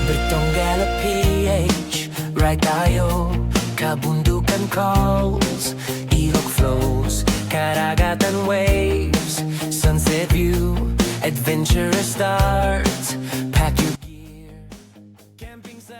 Betongala PH, right tayo, kabundukan calls, ilog flows, karagatan waves, sunset view, adventurous starts, pack your gear, camping sa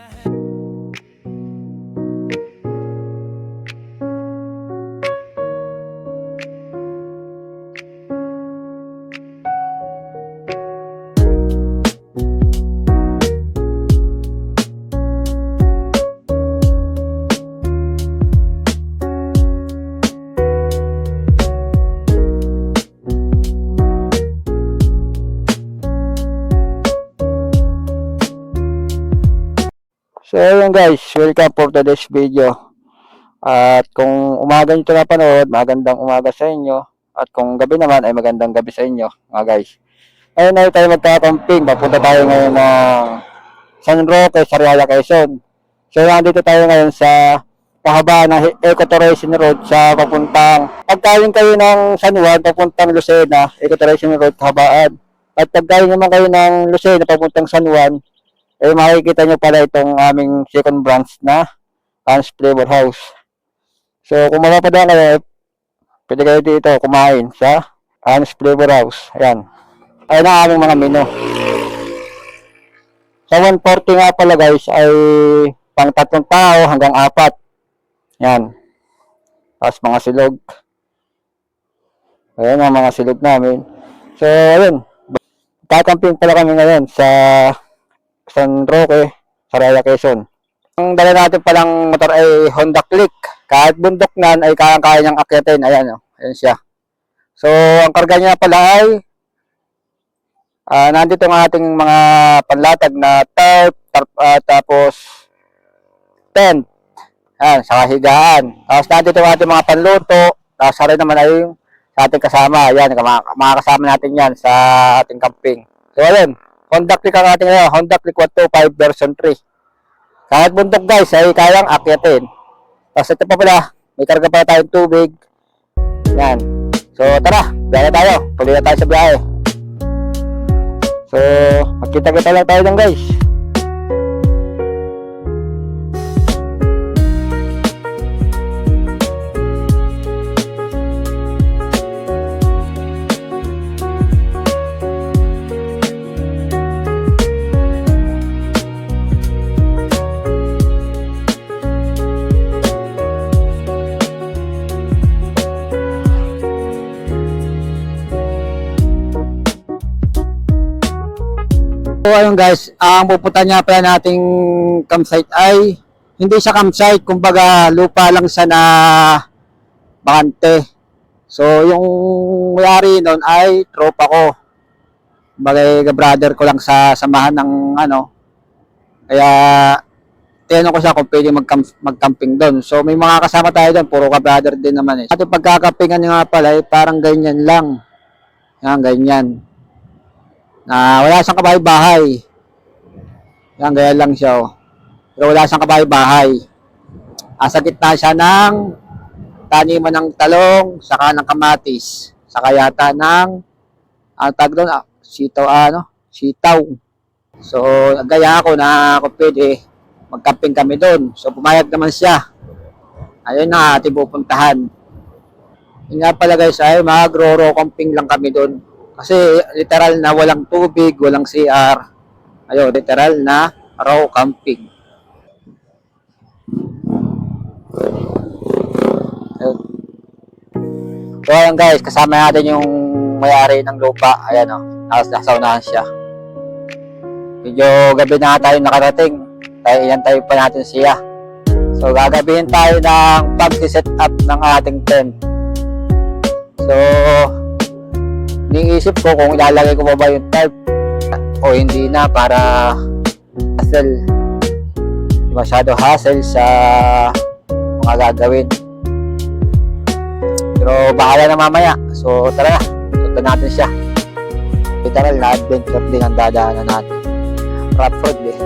So ayun guys, welcome for today's video. At kung umaga nyo ito napanood, magandang umaga sa inyo. At kung gabi naman ay magandang gabi sa inyo mga guys. Ayun na tayo magkakamping. Papunta tayo ngayon ng San Roque, Sariaya, Quezon. So nandito tayo ngayon sa pahaba ng Ecotourism Road sa papuntang pagkain kayo ng San Juan papuntang Lucena, Ecotourism Road kahabaan. At pagkain naman kayo ng Lucena papuntang San Juan, eh makikita nyo pala itong aming second branch na Hans Flavor House. So kung mapapadaan kayo, pwede kayo dito kumain sa Hans Flavor House. Ayan. Ayan ang aming mga menu. Sa 140 nga pala guys ay pang 3 tao hanggang 4. Ayan. Tapos mga silog. Ayan ang mga silog namin. So ayun. Kakamping pala kami ngayon sa San Roque, Sariaya, Quezon. Ang dala natin palang motor ay Honda Click. Kahit bundok nan ay kayang-kaya niyang akyatin. Ayan, oh. Ayan siya. So, ang karga niya pala ay nandito ang ating mga panlatag na tarp, tapos tent. Ayan, saka higaan. Tapos nandito ang ating mga panluto. Tapos rin naman ay sa ating kasama. Ayan, mga kasama natin yan sa ating camping. So, ayan. Honda Click ang ating ngayon. Honda Click 125 version 3. Kahit bundok guys ay kayang akyatin. Tapos ito pa pala, may karga pa tayong tubig. Yan. So tara, biyahe tayo. Tuloy na tayo sa biyahe. So magkita-kita lang tayo dyan guys. So ayun guys, ang pupunta niya pala nating campsite ay hindi siya campsite, kumbaga lupa lang siya na bakante. So yung may-ari noon ay tropa ko. Kumbaga brother ko lang sa samahan ng ano. Kaya tinanong ko siya kung pwede mag-camping doon. So may mga kasama tayo doon, puro ka-brother din naman eh. At yung pagkakampingan niya nga pala ay parang ganyan lang. Yan, ganyan. Na wala siyang kabahay-bahay. Yan, gaya lang siya. Oh. Pero wala siyang kabahay-bahay. Sa gitna siya ng taniman ng talong, saka ng kamatis. Saka yata ng tag doon, sitaw. So, gaya ako na kung pwede, mag-camping kami doon. So, pumayag naman siya. Ayun na, ating pupuntahan. Yun nga pala guys, ay mag-ro-ro camping lang kami doon. Kasi literal na walang tubig, walang CR. Ayun, literal na raw camping. Ayun. So ayun guys, kasama natin yung may-ari ng lupa. Ayan o, nasa unahan siya. Medyo gabi na tayo nakarating. Iyan tayo pa natin siya. So gagabihin tayo ng pag-set up ng ating tent. So iniisip ko kung ilalagay ko ba yung tarp o hindi na para hassle. Masyado hassle sa mga gagawin. Pero bahala na mamaya. So tara na, sundan natin siya. Literal na adventure din ang dadaanan natin. Rough road eh.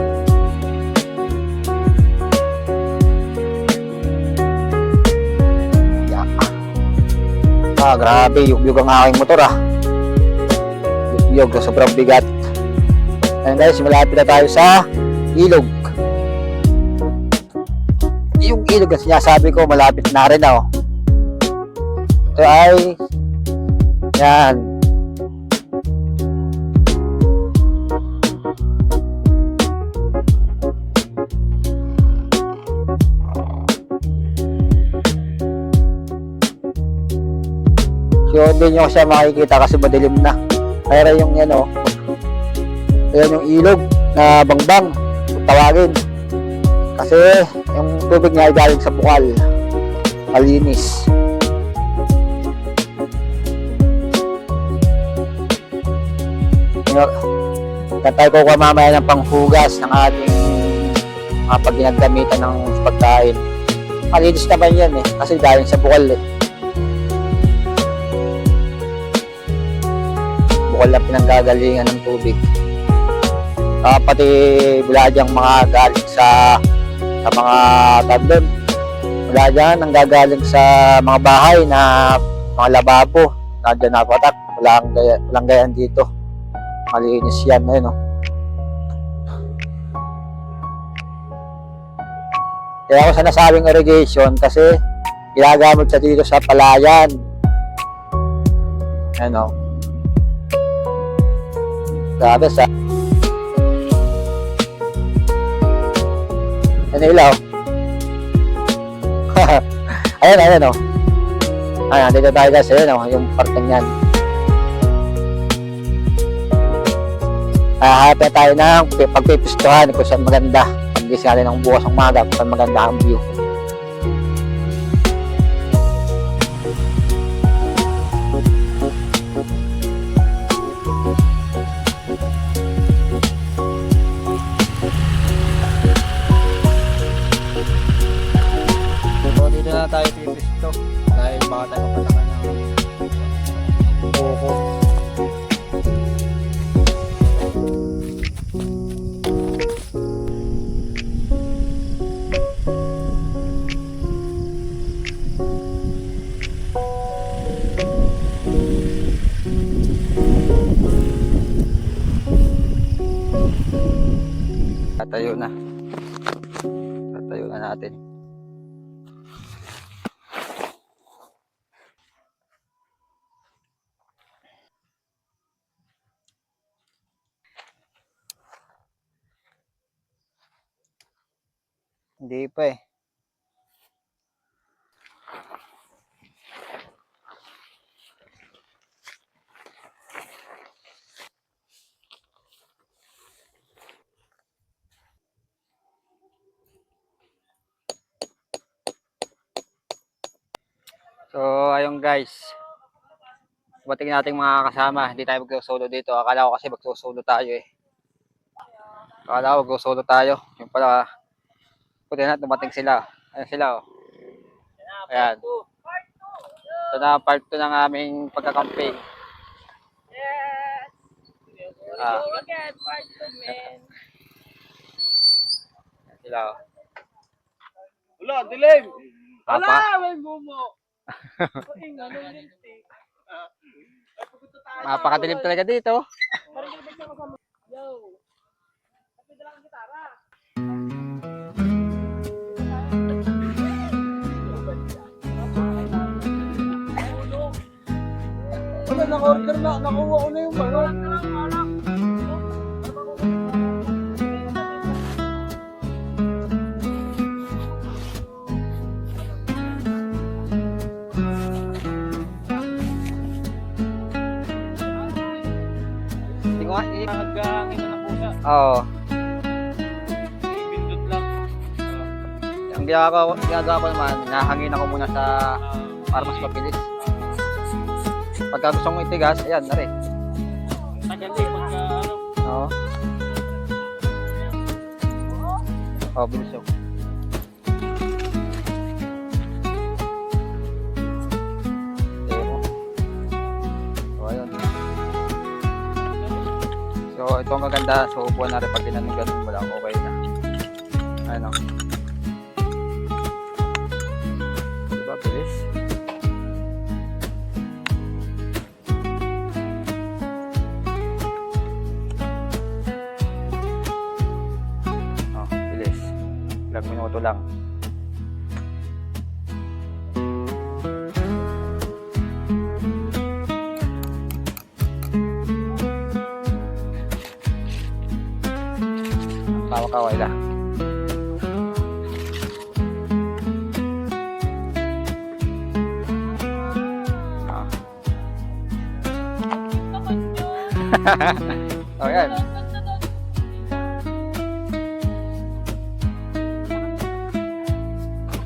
Grabe, yug-yug ang aking motor Yug-yug, sobrang bigat. Ayun guys, malapit na tayo sa ilog. Yung ilog na sinasabi ko, malapit na rin Ito ay, yan. So, hindi nyo siya makikita kasi madilim na. Kaya yung ayan yung ilog na bangbang, tawagin. Kasi yung tubig niya ay galing sa bukal. Malinis. Tatay ko mamaya ng panghugas ng ating mga pagginagamitan ng pagkain. Malinis naman yan kasi galing sa bukal Bukal na pinanggagalingan ng tubig. Pati wala diyang mga galing sa mga tandem. Wala dyan ang gagaling sa mga bahay na mga lababo. Nandiyan na patak. Walang gayaan dito. Malinis yan. Kaya ako sinasabing irrigation kasi ginagamit siya dito sa palayan. Grabe sa ilaw. Ayan dito tayo guys, yung parteng yan. Hanap na tayo ng pagpipistuhan kung saan maganda. Pag-gising natin ng bukas ng maga kung saan maganda ang view. Dito na tayo pipisto dahil baka tayo mapatakan ng buko. Tatayo na natin. Hindi pa So, ayun guys. Bating nating mga kasama. Hindi tayo mag-solo dito. Akala ko kasi mag-solo tayo Akala ko mag-solo tayo. Yung pala, puti na, dumating sila. Ayan sila Ayan. Ito na part 2 ng aming pagkakamping. Yes! Again, part 2, man. Ayan sila Wala, dilim! Papa. May bumo! Mapakadilim talaga dito. Yo! Kapit lang ang gitara. Wala, naka-order na. Nakuha ko na yung balon. Hanggang ito na po siya. Oo. Ibindot lang. Ang ginagawa ko naman, nahangin ako muna sa para mas mabilis. Pagka gusto mong itigas, ayan, na rin. Tagal pagka Oo. Oo, bilis yun. ito ang maganda. So, upuan na rin pag ganun mo lang. Okay na. Ano? Diba, bilis? Oh, bilis. Ilang minuto lang. Kaway lang. Oh, yan.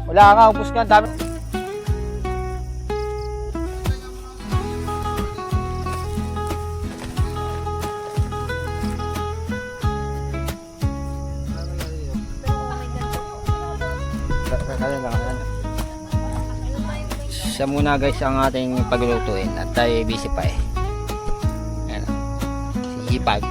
Wala nga, ubus ka. Dami. Siya muna guys ang ating paglulutuin at tayo busy pa eh. Ayan. Si Hipag.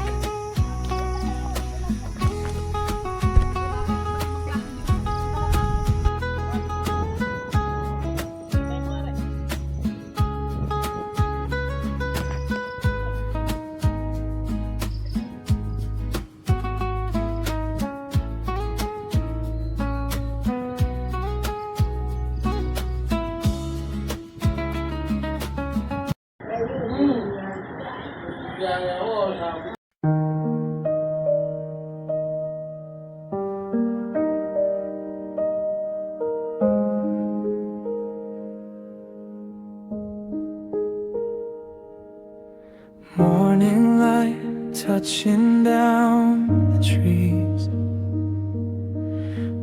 Morning light touching down the trees,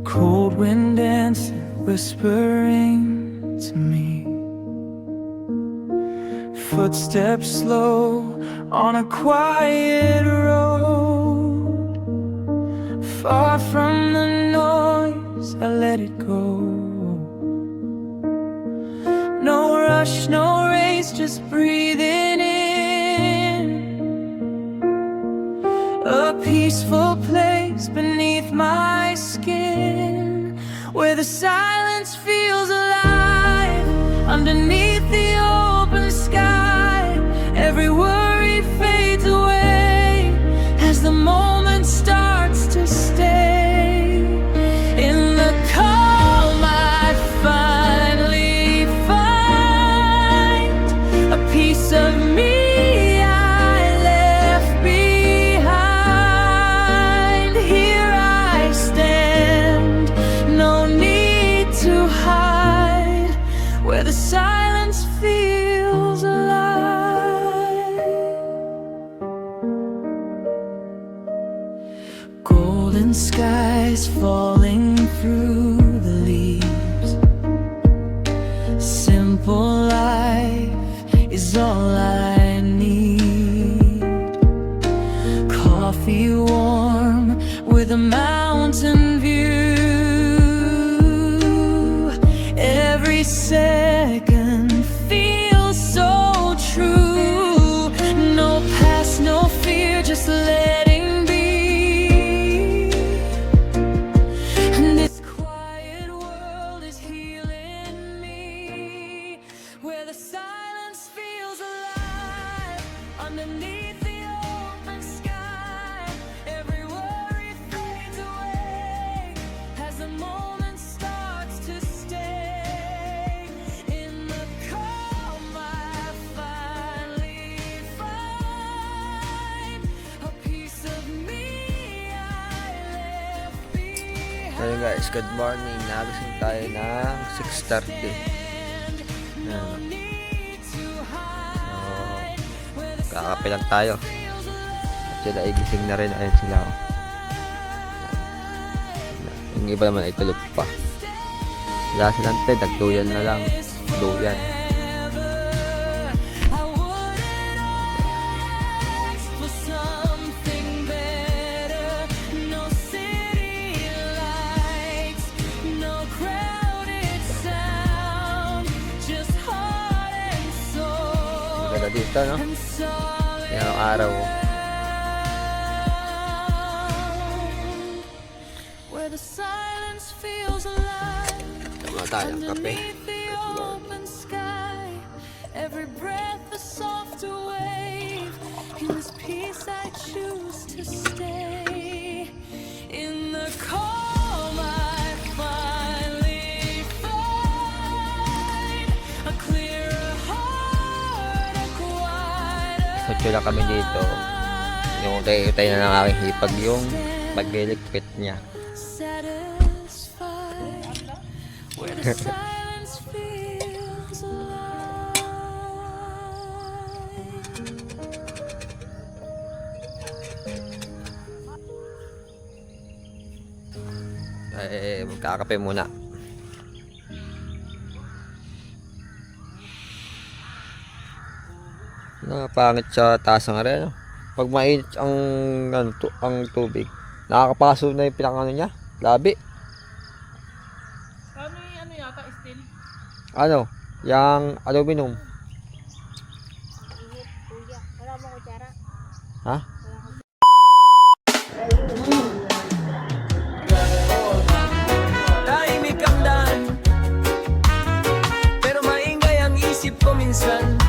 cold wind dancing, whispering to me. Footsteps slow on a quiet road, far from the noise, I let it go. No rush, no race, just breathing in a peaceful place beneath my skin, where the silence feels alive underneath the open sky. Every worry fades away as the moment starts to stay. In the calm I finally find a piece of me where the silence feels alive. Golden skies falling through the leaves. Simple life is all I need. Coffee warm with a mountain view. Every second feels so true. No past, no fear, just letting be. And this quiet world is healing me, where the silence feels alive underneath the open sky. Every worry fades away as the moment starts to stay. Hello guys, good morning. Nagising tayo ng 6:30. Ayan. So, kakape lang tayo. At sila ay gising na rin. Ayan sila. Yung iba naman ay tulog pa. Wala silang tayo, nagduyan na lang. Duyan. Dito, no? Yan ang araw. tayong kape. Underneath the open sky, every breath a softer wave. In this peace I choose to stay. In the calm I finally find a clearer heart, a quieter So chula kami dito. Yung tayo na ng aking hipag yung pag-electrip niya. satisfied, where the silence feels alive. Magkakape muna. Pangit sa taas ng arena. Pag mainit ang, ang tubig, nakakapaso na yung pinakano niya. Labi. Ano yata, steel? Ano? Yang aluminum. Wala mo kutsara. Ha? Tahimik ang daan, pero maingay ang isip ko minsan.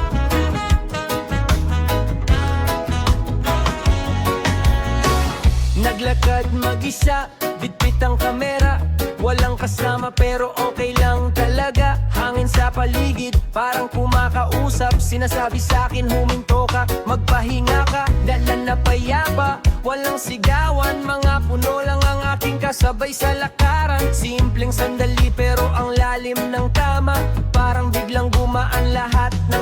Naglakad mag-isa, bitbit ang kamera. Walang kasama pero okay lang talaga. Hangin sa paligid, parang kumakausap. Sinasabi sa'kin huminto ka, magpahinga ka. Dalan na payapa, walang sigawan. Mga puno lang ang aking kasabay sa lakaran. Simpleng sandali pero ang lalim ng tama. Parang biglang gumaan lahat ng